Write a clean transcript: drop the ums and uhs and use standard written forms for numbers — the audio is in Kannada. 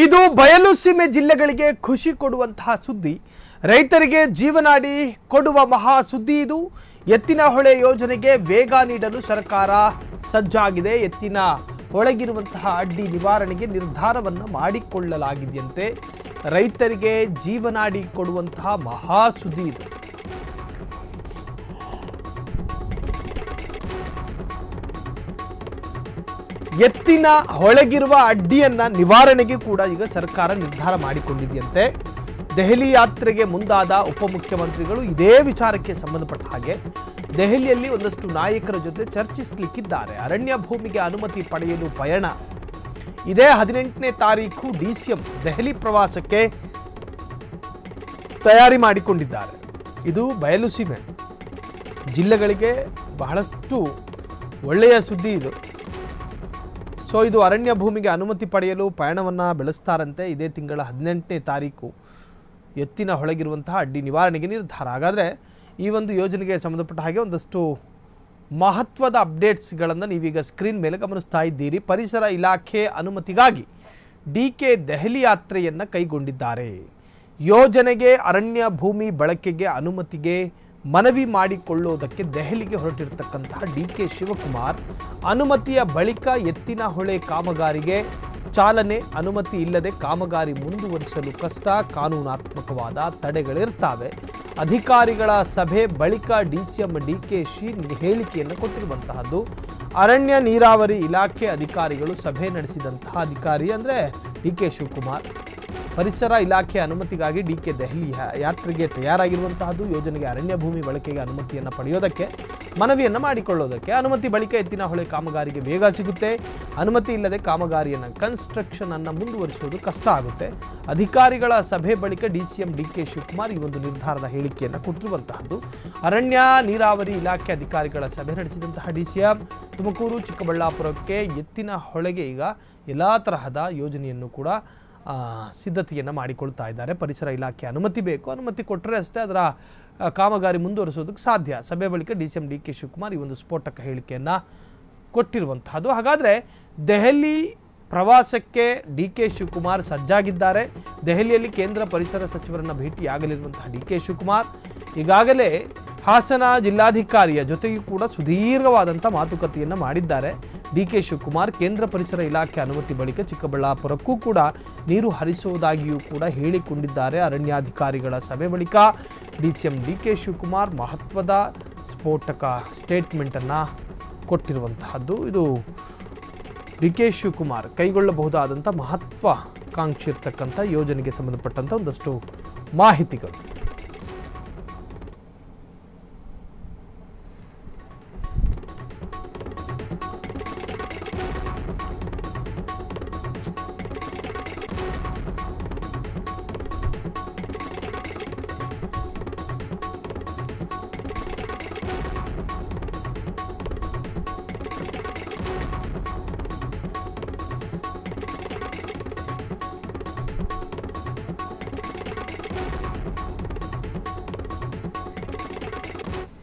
ಇದು ಬಯಲು ಸೀಮೆ ಜಿಲ್ಲೆಗಳಿಗೆ ಖುಷಿ ಕೊಡುವಂತಹ ಸುದ್ದಿ. ರೈತರಿಗೆ ಜೀವನಾಡಿ ಕೊಡುವ ಮಹಾ ಸುದ್ದಿ ಇದು. ಎತ್ತಿನ ಹೊಳೆ ಯೋಜನೆಗೆ ವೇಗ ನೀಡಲು ಸರ್ಕಾರ ಸಜ್ಜಾಗಿದೆ. ಎತ್ತಿನ ಹೊಳೆಗಿರುವಂತಹ ಅಡ್ಡಿ ನಿವಾರಣೆಗೆ ನಿರ್ಧಾರವನ್ನು ಮಾಡಿಕೊಳ್ಳಲಾಗಿದೆಯಂತೆ. ರೈತರಿಗೆ ಜೀವನಾಡಿ ಕೊಡುವಂತಹ ಮಹಾ ಸುದ್ದಿ ಇದು. ಎತ್ತಿನ ಹೊಳೆಗಿರುವ ಅಡ್ಡಿಯನ್ನ ನಿವಾರಣೆಗೆ ಕೂಡ ಈಗ ಸರ್ಕಾರ ನಿರ್ಧಾರ ಮಾಡಿಕೊಂಡಿದೆಯಂತೆ. ದೆಹಲಿ ಯಾತ್ರೆಗೆ ಮುಂದಾದ ಉಪಮುಖ್ಯಮಂತ್ರಿಗಳು ಇದೇ ವಿಚಾರಕ್ಕೆ ಸಂಬಂಧಪಟ್ಟ ಹಾಗೆ ದೆಹಲಿಯಲ್ಲಿ ಒಂದಷ್ಟು ನಾಯಕರ ಜೊತೆ ಚರ್ಚಿಸಲಿಕ್ಕಿದ್ದಾರೆ. ಅರಣ್ಯ ಭೂಮಿಗೆ ಅನುಮತಿ ಪಡೆಯಲು ಪಯಣ. ಇದೇ 18ನೇ ತಾರೀಕು ಡಿಸಿಎಂ ದೆಹಲಿ ಪ್ರವಾಸಕ್ಕೆ ತಯಾರಿ ಮಾಡಿಕೊಂಡಿದ್ದಾರೆ. ಇದು ಬಯಲು ಸೀಮೆ ಜಿಲ್ಲೆಗಳಿಗೆ ಬಹಳಷ್ಟು ಒಳ್ಳೆಯ ಸುದ್ದಿ ಇದು. ಸೊ ಇದು ಅರಣ್ಯ ಭೂಮಿಗೆ ಅನುಮತಿ ಪಡೆಯಲು ಪಯಣವನ್ನು ಬೆಳೆಸ್ತಾರಂತೆ. ಇದೇ ತಿಂಗಳ 18ನೇ ತಾರೀಕು ಎತ್ತಿನ ಹೊಳೆಗಿರುವಂತಹ ಅಡ್ಡಿ ನಿವಾರಣೆಗೆ ನಿರ್ಧಾರ. ಹಾಗಾದರೆ ಈ ಒಂದು ಯೋಜನೆಗೆ ಸಂಬಂಧಪಟ್ಟ ಹಾಗೆ ಒಂದಷ್ಟು ಮಹತ್ವದ ಅಪ್ಡೇಟ್ಸ್ಗಳನ್ನು ನೀವೀಗ ಸ್ಕ್ರೀನ್ ಮೇಲೆ ಗಮನಿಸ್ತಾ ಇದ್ದೀರಿ. ಪರಿಸರ ಇಲಾಖೆ ಅನುಮತಿಗಾಗಿ ಡಿಕೆ ದೆಹಲಿ ಯಾತ್ರೆಯನ್ನು ಕೈಗೊಂಡಿದ್ದಾರೆ. ಯೋಜನೆಗೆ ಅರಣ್ಯ ಭೂಮಿ ಬಳಕೆಗೆ ಅನುಮತಿಗೆ ಮನವಿ ಮಾಡಿಕೊಳ್ಳುವುದಕ್ಕೆ ದೆಹಲಿಗೆ ಹೊರಟಿರತಕ್ಕಂತಹ ಡಿಕೆ ಶಿವಕುಮಾರ್ ಅನುಮತಿಯ ಬಳಿಕ ಎತ್ತಿನ ಹೊಳೆ ಕಾಮಗಾರಿಗೆ ಚಾಲನೆ. ಅನುಮತಿ ಇಲ್ಲದೆ ಕಾಮಗಾರಿ ಮುಂದುವರಿಸಲು ಕಷ್ಟ, ಕಾನೂನಾತ್ಮಕವಾದ ತಡೆಗಳಿರ್ತಾವೆ. ಅಧಿಕಾರಿಗಳ ಸಭೆ ಬಳಿಕ ಡಿಸಿಎಂ ಡಿಕೆಶಿ ಹೇಳಿಕೆಯನ್ನು ಕೊಟ್ಟಿರುವಂತಹದ್ದು. ಅರಣ್ಯ ನೀರಾವರಿ ಇಲಾಖೆ ಅಧಿಕಾರಿಗಳು ಸಭೆ ನಡೆಸಿದಂತಹ ಅಧಿಕಾರಿ ಅಂದರೆ ಡಿಕೆ ಶಿವಕುಮಾರ್. ಪರಿಸರ ಇಲಾಖೆ ಅನುಮತಿಗಾಗಿ ಡಿಕೆ ದೆಹಲಿ ಯಾತ್ರೆಗೆ ತಯಾರಾಗಿರುವಂತಹದ್ದು. ಯೋಜನೆಗೆ ಅರಣ್ಯ ಭೂಮಿ ಬಳಕೆಗೆ ಅನುಮತಿಯನ್ನು ಪಡೆಯೋದಕ್ಕೆ ಮನವಿಯನ್ನು ಮಾಡಿಕೊಳ್ಳೋದಕ್ಕೆ. ಅನುಮತಿ ಬಳಿಕ ಎತ್ತಿನ ಹೊಳೆ ಕಾಮಗಾರಿಗೆ ವೇಗ ಸಿಗುತ್ತೆ. ಅನುಮತಿ ಇಲ್ಲದೆ ಕಾಮಗಾರಿಯನ್ನು ಕನ್ಸ್ಟ್ರಕ್ಷನ್ ಅನ್ನು ಮುಂದುವರಿಸುವುದು ಕಷ್ಟ ಆಗುತ್ತೆ. ಅಧಿಕಾರಿಗಳ ಸಭೆ ಬಳಿಕ ಡಿಸಿಎಂ ಡಿಕೆ ಶಿವಕುಮಾರ್ ಈ ಒಂದು ನಿರ್ಧಾರದ ಹೇಳಿಕೆಯನ್ನು ಕೊಟ್ಟಿರುವಂತಹದ್ದು. ಅರಣ್ಯ ನೀರಾವರಿ ಇಲಾಖೆ ಅಧಿಕಾರಿಗಳ ಸಭೆ ನಡೆಸಿದಂತಹ ಡಿಸಿಎಂ ತುಮಕೂರು ಚಿಕ್ಕಬಳ್ಳಾಪುರಕ್ಕೆ ಎತ್ತಿನ ಹೊಳೆಗೆ ಈಗ ಎಲ್ಲ ತರಹದ ಯೋಜನೆಯನ್ನು ಕೂಡ ಸಿದ್ಧತೆಯನ್ನು ಮಾಡಿಕೊಳ್ತಾ ಇದ್ದಾರೆ. ಪರಿಸರ ಇಲಾಖೆ ಅನುಮತಿ ಬೇಕು. ಅನುಮತಿ ಕೊಟ್ಟರೆ ಅಷ್ಟೇ ಅದರ ಕಾಮಗಾರಿ ಮುಂದುವರಿಸೋದಕ್ಕೆ ಸಾಧ್ಯ. ಸಭೆ ಬಳಿಕ ಡಿಸಿಎಂ ಡಿಕೆ ಶಿವಕುಮಾರ್ ಈ ಒಂದು ಸ್ಫೋಟಕ ಹೇಳಿಕೆಯನ್ನು ಕೊಟ್ಟಿರುವಂತಹದ್ದು. ಹಾಗಾದರೆ ದೆಹಲಿ ಪ್ರವಾಸಕ್ಕೆ ಡಿಕೆ ಶಿವಕುಮಾರ್ ಸಜ್ಜಾಗಿದ್ದಾರೆ. ದೆಹಲಿಯಲ್ಲಿ ಕೇಂದ್ರ ಪರಿಸರ ಸಚಿವರನ್ನು ಭೇಟಿಯಾಗಲಿರುವಂತಹ ಡಿಕೆ ಶಿವಕುಮಾರ್ ಈಗಾಗಲೇ ಹಾಸನ ಜಿಲ್ಲಾಧಿಕಾರಿಯ ಜೊತೆಗೂ ಕೂಡ ಸುದೀರ್ಘವಾದಂಥ ಮಾತುಕತೆಯನ್ನು ಮಾಡಿದ್ದಾರೆ. ಡಿಕೆ ಶಿವಕುಮಾರ್ ಕೇಂದ್ರ ಪರಿಸರ ಇಲಾಖೆ ಅನುಮತಿ ಬಳಿಕ ಚಿಕ್ಕಬಳ್ಳಾಪುರಕ್ಕೂ ಕೂಡ ನೀರು ಹರಿಸುವುದಾಗಿಯೂ ಕೂಡ ಹೇಳಿಕೊಂಡಿದ್ದಾರೆ. ಅರಣ್ಯಾಧಿಕಾರಿಗಳ ಸಭೆ ಬಳಿಕ ಡಿಸಿಎಂ ಡಿಕೆ ಶಿವಕುಮಾರ್ ಮಹತ್ವದ ಸ್ಫೋಟಕ ಸ್ಟೇಟ್ಮೆಂಟನ್ನು ಕೊಟ್ಟಿರುವಂತಹದ್ದು. ಇದು ಡಿಕೆ ಶಿವಕುಮಾರ್ ಕೈಗೊಳ್ಳಬಹುದಾದಂಥ ಮಹತ್ವಾಕಾಂಕ್ಷಿ ಇರ್ತಕ್ಕಂಥ ಯೋಜನೆಗೆ ಸಂಬಂಧಪಟ್ಟಂಥ ಒಂದಷ್ಟು ಮಾಹಿತಿಗಳು.